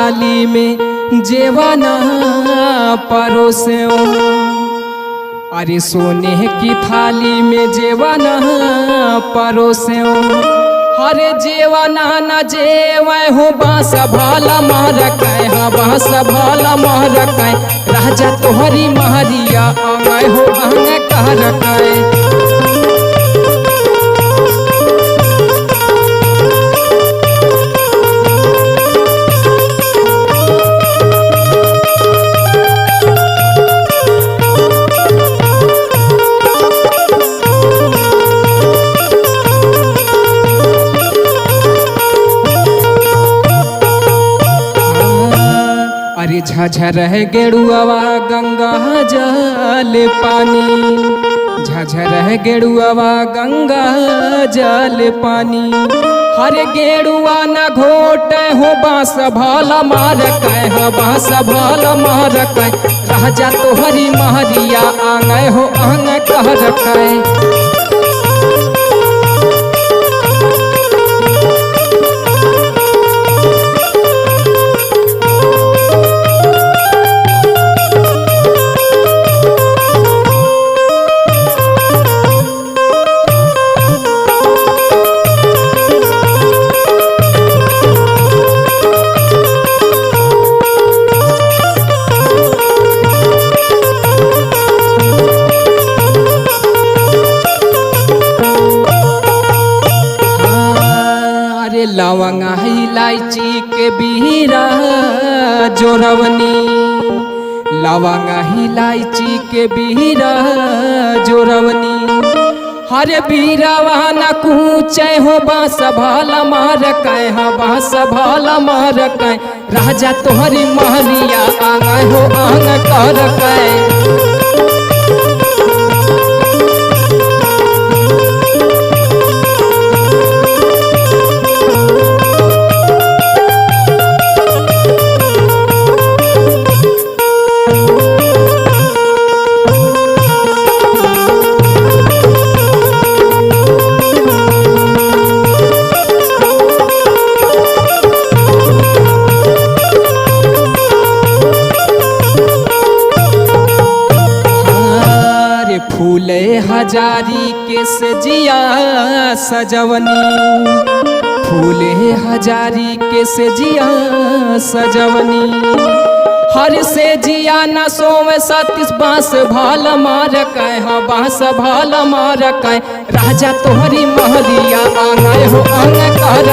थाली में जेवाना परोसे। अरे सोने की थाली में जेवाना परोसे। हरे जेवाना न जेवै हो बांस भाला मारक हाँ बांस भाला मारक राजा तोहरी महरिया आंगय हो आंग कहरक। अरे झझर गेड़ुआवा गंगा जल पानी, झझर गेड़ुआवा गंगा जल पानी। हरे गेड़ुआ न घोट हो बांस भाला मारक हाँ बांस भाला मारक राजा तोहरी महरिया आंगय हो आंग कहरक। लवंग इलायची के बीरा जोरवनी, लवंग इलायची के बीरा जोरवनी। हरे बीरावा न कूचे हो बांस भाला मारक हाँ बांस भाला मारक राजा तोहरी महरिया आंगय हो आंग कहरक। फूले हजारी के सजिया सजवनी, फूले हजारी के सजिया सजवनी। हर से जिया न सोवे सतीश बांस भाला मारक हाँ बांस भाला मारक राजा तोहरी महरिया आंगय हो आंग कहरक।